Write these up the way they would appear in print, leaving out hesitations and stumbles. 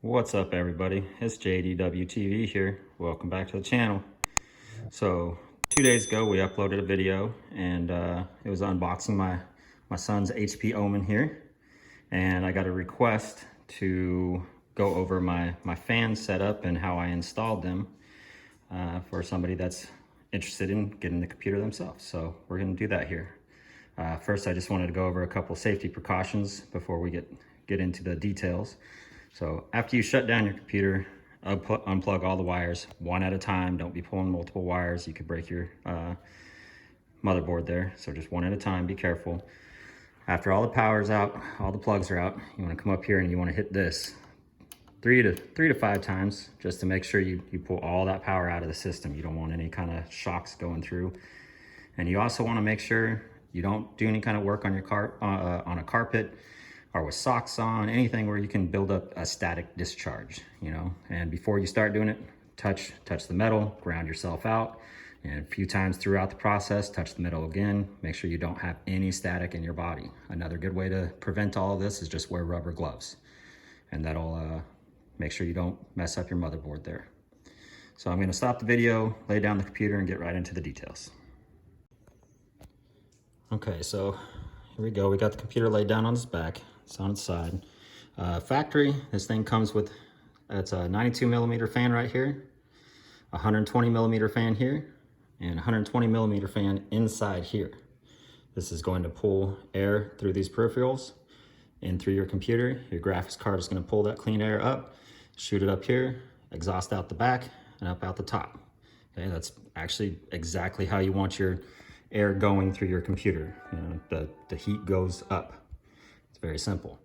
What's up, everybody? It's JDWTV here. Welcome back to the channel. So 2 days ago we uploaded a video and it was unboxing my son's HP Omen here, and I got a request to go over my fan setup and how I installed them for somebody that's interested in getting the computer themselves. So we're going to do that here. First, I just wanted to go over a couple safety precautions before we get into the details. So after you shut down your computer, unplug all the wires one at a time. Don't be pulling multiple wires. You could break your motherboard there. So just one at a time, be careful. After all the power's out, all the plugs are out, you wanna come up here and you wanna hit this three to five times just to make sure you pull all that power out of the system. You don't want any kind of shocks going through. And you also wanna make sure you don't do any kind of work on your on a carpet or with socks on, anything where you can build up a static discharge, you know. And before you start doing it, touch the metal, ground yourself out, and a few times throughout the process, touch the metal again. Make sure you don't have any static in your body. Another good way to prevent all of this is just wear rubber gloves, and that'll make sure you don't mess up your motherboard there. So I'm gonna stop the video, lay down the computer, and get right into the details. Okay, so here we go. We got the computer laid down on its back. It's on its side. Factory, this thing comes with, it's a 92 millimeter fan right here, 120 millimeter fan here, and 120 millimeter fan inside here. This is going to pull air through these peripherals and through your computer. Your graphics card is going to pull that clean air up, shoot it up here, exhaust out the back, and up out the top. Okay, that's actually exactly how you want your air going through your computer. You know, the heat goes up. It's very simple.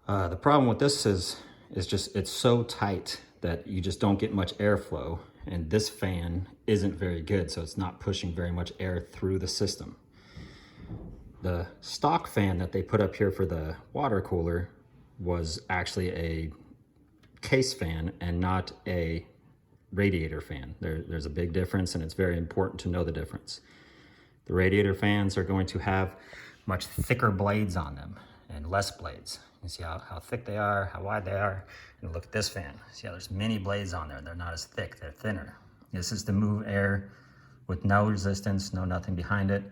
The problem with this is just it's so tight that you just don't get much airflow, and this fan isn't very good, so it's not pushing very much air through the system. The stock fan that they put up here for the water cooler was actually a case fan and not a radiator fan. There's a big difference, and it's very important to know the difference. The radiator fans are going to have much thicker blades on them and less blades. You see how thick they are, how wide they are. And look at this fan. See how there's many blades on there. They're not as thick, they're thinner. This is to move air with no resistance, nothing behind it.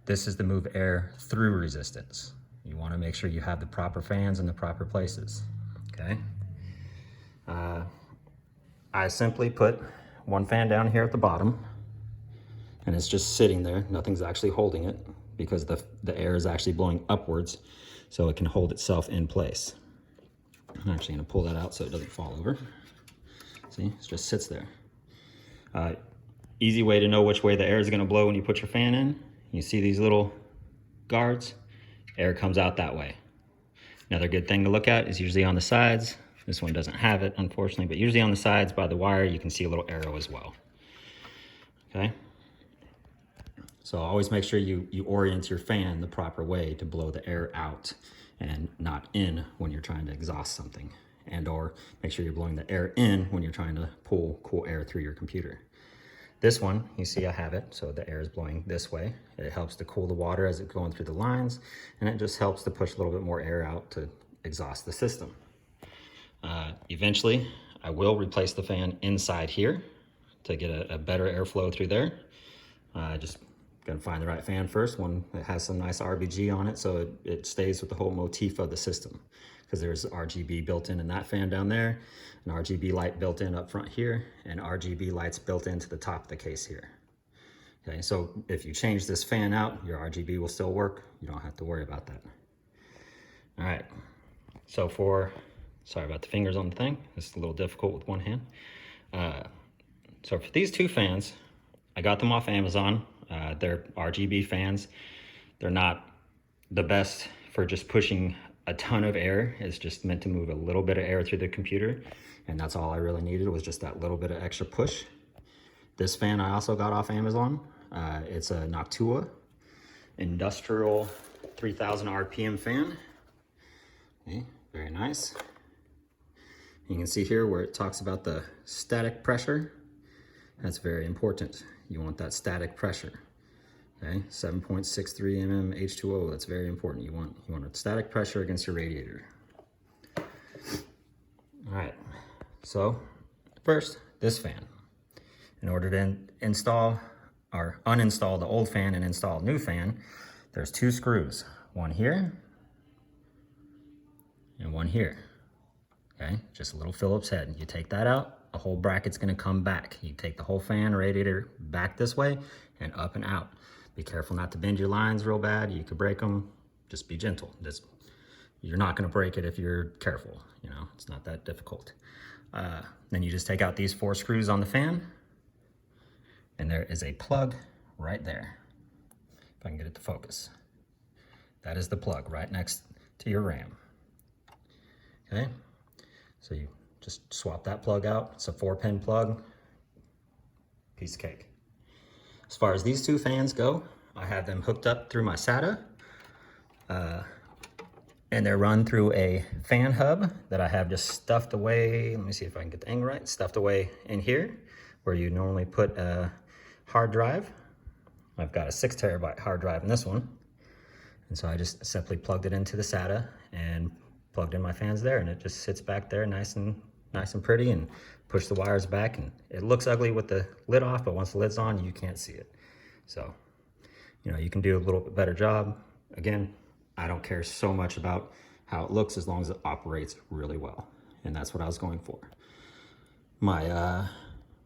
This is to move air through resistance. You wanna make sure you have the proper fans in the proper places, okay? I simply put one fan down here at the bottom, and it's just sitting there. Nothing's actually holding it because the air is actually blowing upwards, so it can hold itself in place. I'm actually gonna pull that out so it doesn't fall over. See, it just sits there. Easy way to know which way the air is gonna blow when you put your fan in. You see these little guards? Air comes out that way. Another good thing to look at is usually on the sides. This one doesn't have it, unfortunately, but usually on the sides by the wire, you can see a little arrow as well, okay? So always make sure you orient your fan the proper way to blow the air out and not in when you're trying to exhaust something, and or make sure you're blowing the air in when you're trying to pull cool air through your computer. This one, you see I have it, so the air is blowing this way. It helps to cool the water as it's going through the lines, and it just helps to push a little bit more air out to exhaust the system. Eventually, I will replace the fan inside here to get a better airflow through there. Just gotta find the right fan first, one that has some nice RGB on it so it stays with the whole motif of the system, because there's RGB built in that fan down there, an RGB light built in up front here, and RGB lights built into the top of the case here. Okay, so if you change this fan out, your RGB will still work. You don't have to worry about that. All right, so sorry about the fingers on the thing. This is a little difficult with one hand. So for these two fans, I got them off Amazon. They're RGB fans. They're not the best for just pushing a ton of air. It's just meant to move a little bit of air through the computer, and that's all I really needed was just that little bit of extra push. This fan I also got off Amazon. It's a Noctua industrial 3000 RPM fan. Okay, very nice. You can see here where it talks about the static pressure. That's very important. You want that static pressure. Okay, 7.63 mm H2O, that's very important. You want a static pressure against your radiator. All right, So first, this fan. In order to install or uninstall the old fan and install a new fan, there's 2 screws, one here and one here. Okay, just a little Phillips head. You take that out, the whole bracket's gonna come back. You take the whole fan radiator back this way and up and out. Be careful not to bend your lines real bad. You could break them. Just be gentle. You're not gonna break it if you're careful. You know, it's not that difficult. Then you just take out these 4 screws on the fan, and there is a plug right there. If I can get it to focus. That is the plug right next to your RAM. Okay, so you just swap that plug out. It's a 4-pin plug, piece of cake. As far as these 2 fans go, I have them hooked up through my SATA, and they're run through a fan hub that I have just stuffed away. Let me see if I can get the angle right. Stuffed away in here, where you normally put a hard drive. I've got a 6 terabyte hard drive in this one. And so I just simply plugged it into the SATA and plugged in my fans there, and it just sits back there nice and pretty, and push the wires back. And it looks ugly with the lid off, but once the lid's on, you can't see it. So, you know, you can do a little bit better job. Again, I don't care so much about how it looks as long as it operates really well. And that's what I was going for. My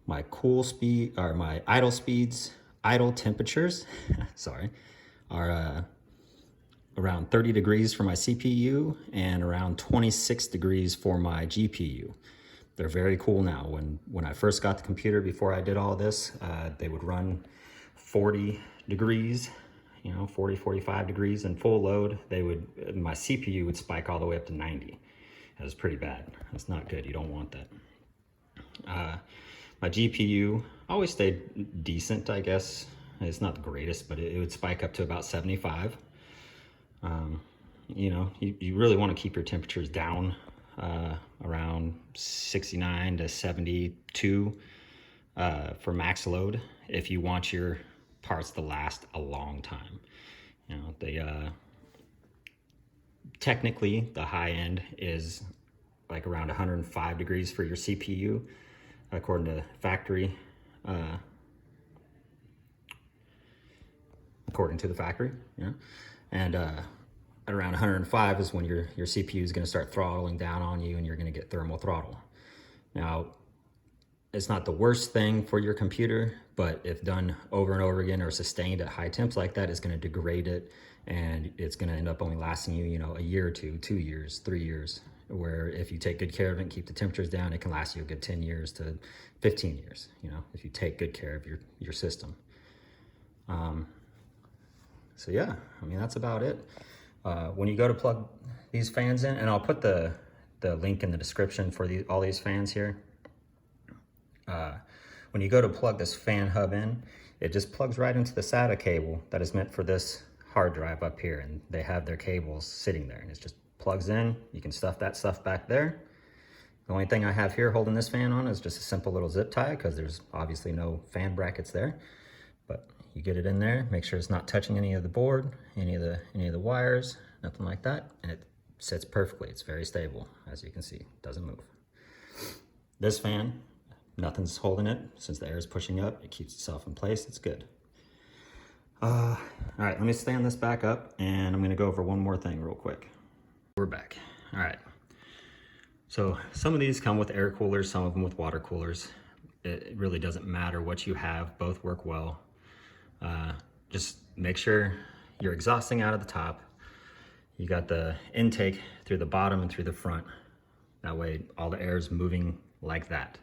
my cool speed, or my idle speeds, idle temperatures, sorry, are around 30 degrees for my CPU and around 26 degrees for my GPU. They're very cool now. When I first got the computer, before I did all this, they would run 40 degrees, you know, 40, 45 degrees in full load. My CPU would spike all the way up to 90. That was pretty bad. That's not good. You don't want that. My GPU always stayed decent, I guess. It's not the greatest, but it would spike up to about 75. You know, you really want to keep your temperatures down around 69 to 72 for max load if you want your parts to last a long time. You know, technically the high end is like around 105 degrees for your CPU, according to factory, according to the factory, yeah. And at around 105 is when your CPU is going to start throttling down on you, and you're going to get thermal throttle. Now, it's not the worst thing for your computer, but if done over and over again or sustained at high temps like that, it's going to degrade it, and it's going to end up only lasting you, you know, a year or 2, 2 years, 3 years. Where if you take good care of it and keep the temperatures down, it can last you a good 10 years to 15 years, you know, if you take good care of your system. So yeah, I mean, that's about it. When you go to plug these fans in, and I'll put the link in the description for all these fans here. When you go to plug this fan hub in, it just plugs right into the SATA cable that is meant for this hard drive up here, and they have their cables sitting there, and it just plugs in. You can stuff that stuff back there. The only thing I have here holding this fan on is just a simple little zip tie, because there's obviously no fan brackets there. But you get it in there, make sure it's not touching any of the board, any of the wires, nothing like that, and it sits perfectly. It's very stable, as you can see, it doesn't move. This fan, nothing's holding it. Since the air is pushing up, it keeps itself in place. It's good. All right, let me stand this back up, and I'm gonna go over one more thing real quick. We're back. All right. So some of these come with air coolers, some of them with water coolers. It really doesn't matter what you have, both work well. Just make sure you're exhausting out of the top. You got the intake through the bottom and through the front. That way all the air is moving like that.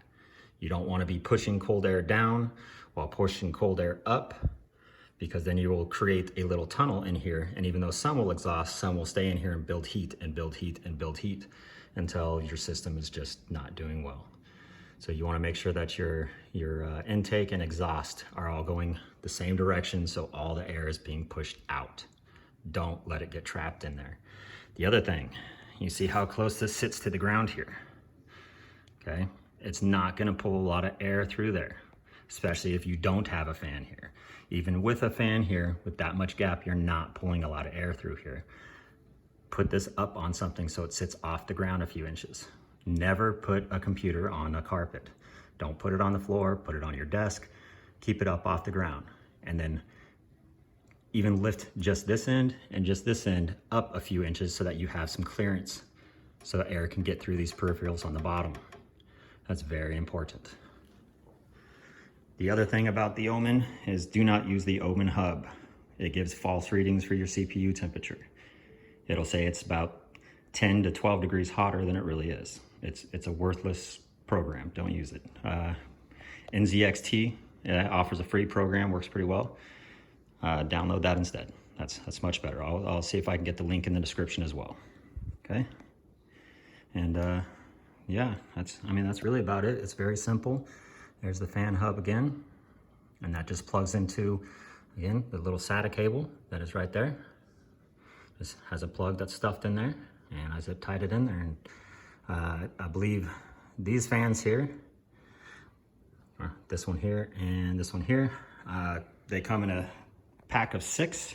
You don't want to be pushing cold air down while pushing cold air up, because then you will create a little tunnel in here. And even though some will exhaust, some will stay in here and build heat and build heat and build heat until your system is just not doing well. So you want to make sure that your intake and exhaust are all going the same direction, so all the air is being pushed out. Don't let it get trapped in there. The other thing, you see how close this sits to the ground here, okay? It's not going to pull a lot of air through there, especially if you don't have a fan here. Even with a fan here, with that much gap, you're not pulling a lot of air through here. Put this up on something so it sits off the ground a few inches. Never put a computer on a carpet. Don't put it on the floor, put it on your desk, keep it up off the ground. And then even lift just this end and just this end up a few inches so that you have some clearance so that air can get through these peripherals on the bottom. That's very important. The other thing about the Omen is do not use the Omen hub. It gives false readings for your CPU temperature. It'll say it's about 10 to 12 degrees hotter than it really is. It's a worthless program, don't use it. NZXT offers a free program, works pretty well. Download that instead. That's much better. I'll see if I can get the link in the description as well. Okay. And yeah, that's really about it. It's very simple. There's the fan hub again, and that just plugs into, again, the little SATA cable that is right there. This has a plug that's stuffed in there, and I zip tied it in there. And I believe these fans here, this one here and this one here, they come in a pack of 6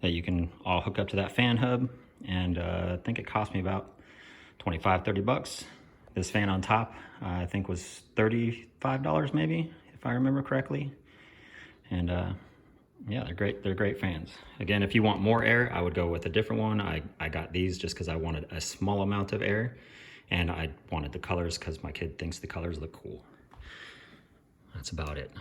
that you can all hook up to that fan hub. And I think it cost me about 25, 30 bucks. This fan on top, I think was $35 maybe, if I remember correctly. And yeah, they're great fans. Again, if you want more air, I would go with a different one. I got these just because I wanted a small amount of air, and I wanted the colors because my kid thinks the colors look cool. That's about it.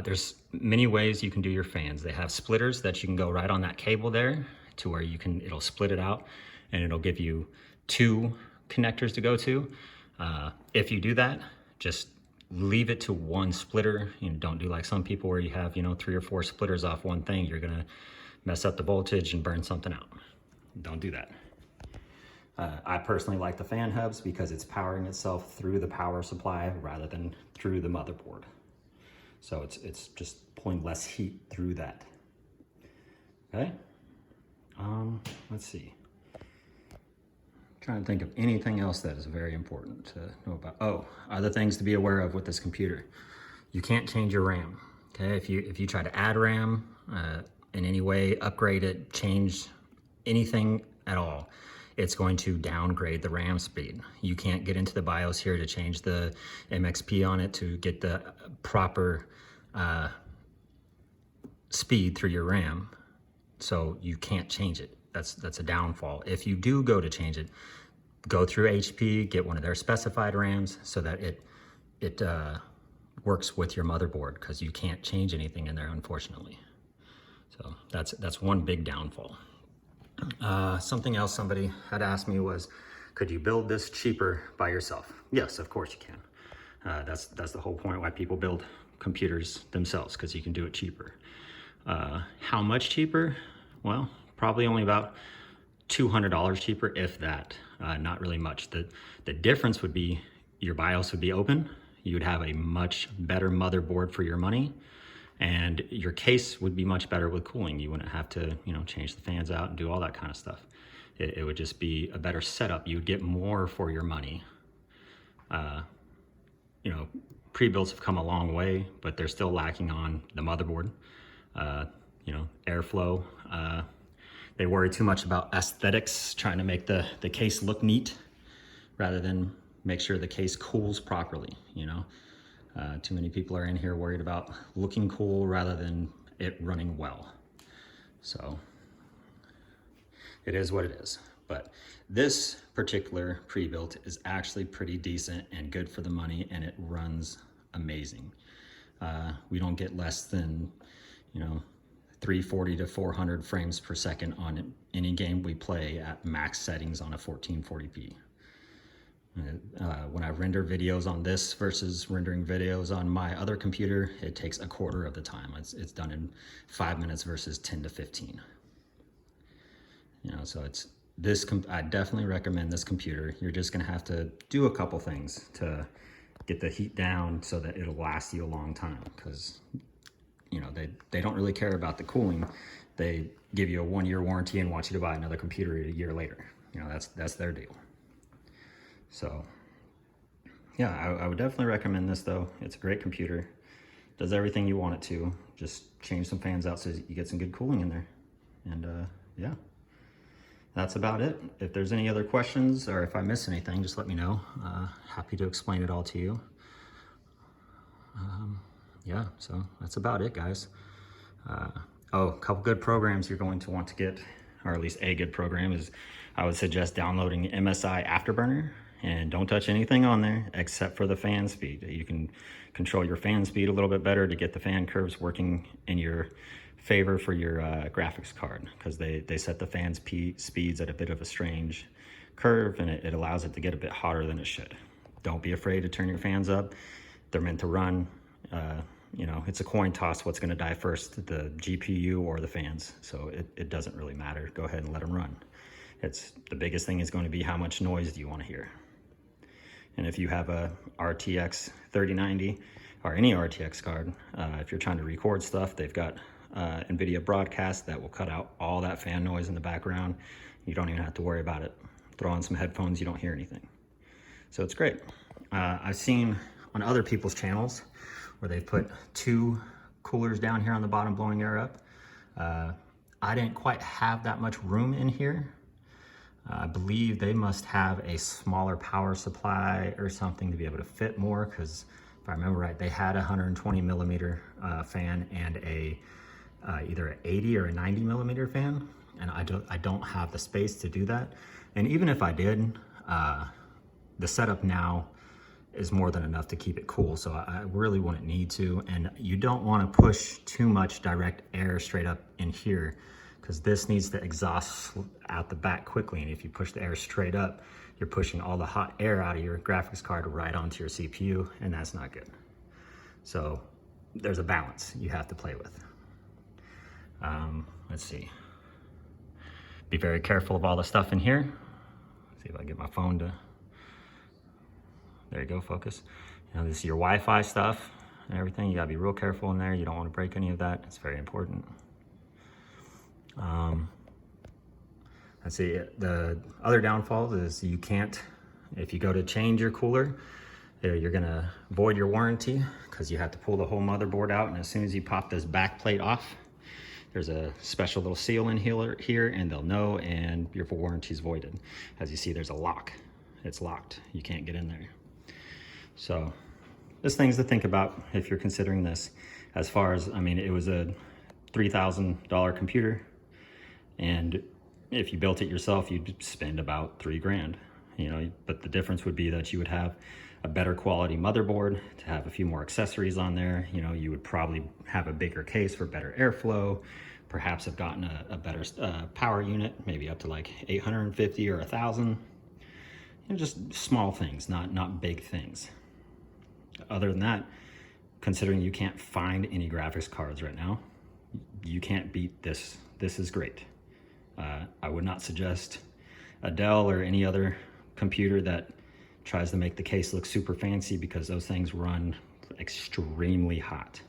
There's many ways you can do your fans. They have splitters that you can go right on that cable there to where it'll split it out, and it'll give you 2 connectors to go to. If you do that, just leave it to 1 splitter. You know, don't do like some people where you have, 3 or 4 splitters off one thing. You're gonna mess up the voltage and burn something out. Don't do that. I personally like the fan hubs because it's powering itself through the power supply rather than through the motherboard. So it's just pulling less heat through that. Okay. Let's see. Trying to think of anything else that is very important to know about. Oh, other things to be aware of with this computer. You can't change your RAM. Okay, if you try to add RAM in any way, upgrade it, change anything at all, it's going to downgrade the RAM speed. You can't get into the BIOS here to change the MXP on it to get the proper speed through your RAM. So you can't change it. That's a downfall. If you do go to change it, go through HP, get one of their specified RAMs so that it works with your motherboard, because you can't change anything in there, unfortunately. So that's one big downfall. Something else somebody had asked me was, could you build this cheaper by yourself? Yes, of course you can. That's the whole point why people build computers themselves, because you can do it cheaper. How much cheaper? Well, probably only about $200 cheaper, if that. Not really much. The difference would be your BIOS would be open. You would have a much better motherboard for your money, and your case would be much better with cooling. You wouldn't have to, change the fans out and do all that kind of stuff. It would just be a better setup. You'd get more for your money. Pre-builds have come a long way, but they're still lacking on the motherboard. Airflow. They worry too much about aesthetics, trying to make the case look neat rather than make sure the case cools properly. Too many people are in here worried about looking cool rather than it running well. So it is what it is. But this particular pre-built is actually pretty decent and good for the money, and it runs amazing. We don't get less than, 340 to 400 frames per second on any game we play at max settings on a 1440p. When I render videos on this versus rendering videos on my other computer, it takes a quarter of the time. It's done in 5 minutes versus 10 to 15. So I definitely recommend this computer. You're just gonna have to do a couple things to get the heat down so that it'll last you a long time, because they don't really care about the cooling. They give you a 1-year warranty and want you to buy another computer a year later. That's their deal. So yeah, I would definitely recommend this though. It's a great computer. Does everything you want it to. Just change some fans out so you get some good cooling in there. And yeah, that's about it. If there's any other questions or if I miss anything, just let me know. Happy to explain it all to you. Yeah, so that's about it, guys. Oh, a couple good programs you're going to want to get, or at least a good program, is I would suggest downloading MSI Afterburner, and don't touch anything on there except for the fan speed. You can control your fan speed a little bit better to get the fan curves working in your favor for your graphics card, because they set the fan speeds at a bit of a strange curve, and it allows it to get a bit hotter than it should. Don't be afraid to turn your fans up. They're meant to run. You know, it's a coin toss what's going to die first, the GPU or the fans. So it doesn't really matter. Go ahead and let them run. It's the biggest thing is going to be how much noise do you want to hear. And if you have a RTX 3090 or any RTX card, if you're trying to record stuff, they've got NVIDIA Broadcast that will cut out all that fan noise in the background. You don't even have to worry about it. Throw on some headphones, you don't hear anything. So it's great. I've seen on other people's channels where they've put 2 coolers down here on the bottom blowing air up. I didn't quite have that much room in here. I believe they must have a smaller power supply or something to be able to fit more, because if I remember right, they had a 120 millimeter fan and a either an 80 or a 90 millimeter fan, and I don't have the space to do that. And even if I did, the setup now is more than enough to keep it cool, so I really wouldn't need to. And you don't want to push too much direct air straight up in here, because this needs to exhaust out the back quickly, and if you push the air straight up, you're pushing all the hot air out of your graphics card right onto your CPU, and that's not good. So there's a balance you have to play with. Let's see. Be very careful of all the stuff in here. See if I can get my phone to, there you go, focus. You know, this is your Wi-Fi stuff and everything. You gotta be real careful in there. You don't want to break any of that. It's very important. Let's see, the other downfall is you can't, if you go to change your cooler, you're gonna void your warranty, because you have to pull the whole motherboard out, and as soon as you pop this back plate off, there's a special little seal in here, and they'll know, and your warranty's voided. As you see, there's a lock. It's locked. You can't get in there. So there's things to think about if you're considering this. As far as, I mean, it was a $3,000 computer, and if you built it yourself, you'd spend about $3 grand, you know, but the difference would be that you would have a better quality motherboard to have a few more accessories on there. You know, you would probably have a bigger case for better airflow, perhaps have gotten a better power unit, maybe up to like 850 or 1,000. You know, just small things, not big things. Other than that, considering you can't find any graphics cards right now, you can't beat this. This is great. I would not suggest a Dell or any other computer that tries to make the case look super fancy, because those things run extremely hot.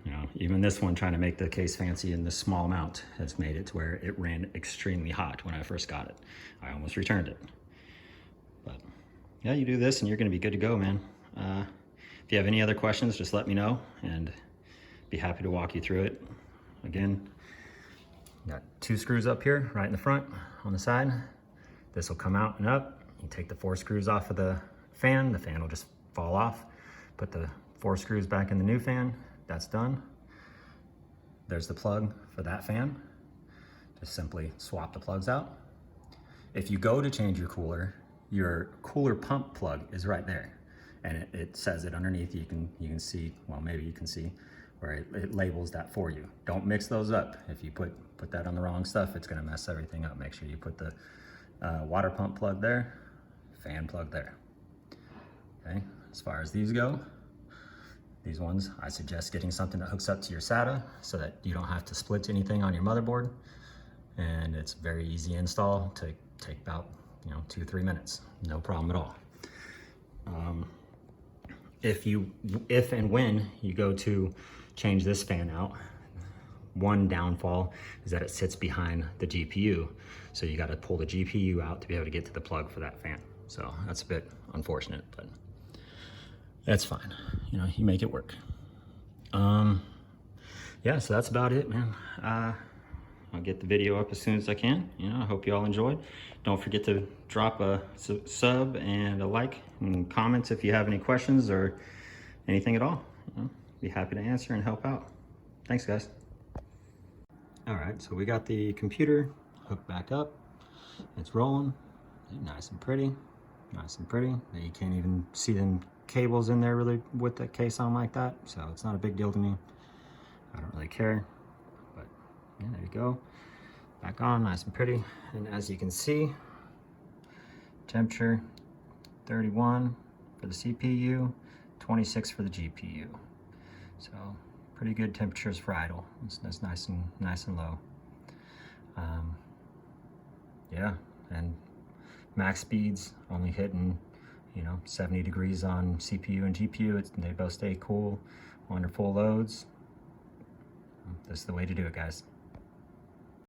You know, even this one trying to make the case fancy in this small amount has made it to where it ran extremely hot when I first got it. I almost returned it. But yeah, you do this and you're gonna be good to go, man. If you have any other questions, just let me know and be happy to walk you through it. Again, got 2 screws up here, right in the front, on the side. This will come out and up. You take the 4 screws off of the fan will just fall off. Put the 4 screws back in the new fan, that's done. There's the plug for that fan. Just simply swap the plugs out. If you go to change your cooler pump plug is right there. And it says it underneath. You can see, well, maybe you can see where it labels that for you. Don't mix those up. If you put that on the wrong stuff, it's gonna mess everything up. Make sure you put the water pump plug there, fan plug there. Okay, as far as these go, these ones, I suggest getting something that hooks up to your SATA so that you don't have to split anything on your motherboard. And it's very easy install to take about 2-3 minutes, no problem at all. If and when you go to change this fan out, one downfall is that it sits behind the GPU. So you got to pull the GPU out to be able to get to the plug for that fan. So that's a bit unfortunate, but that's fine. You make it work. Yeah, so that's about it, man. I'll get the video up as soon as I can. You know, I hope you all enjoyed. Don't forget to drop a sub and a like and comments if you have any questions or anything at all. You know, be happy to answer and help out. Thanks, guys. All right, so we got the computer hooked back up. It's rolling, nice and pretty, nice and pretty. You can't even see them cables in there really with the case on like that, so it's not a big deal to me. I don't really care, but yeah, there you go. Back on, nice and pretty. And as you can see, temperature 31 for the CPU, 26 for the GPU. So pretty good temperatures for idle. That's nice and low. Yeah, and max speeds only hitting, you know, 70 degrees on CPU and GPU. They both stay cool under full loads. That's the way to do it, guys.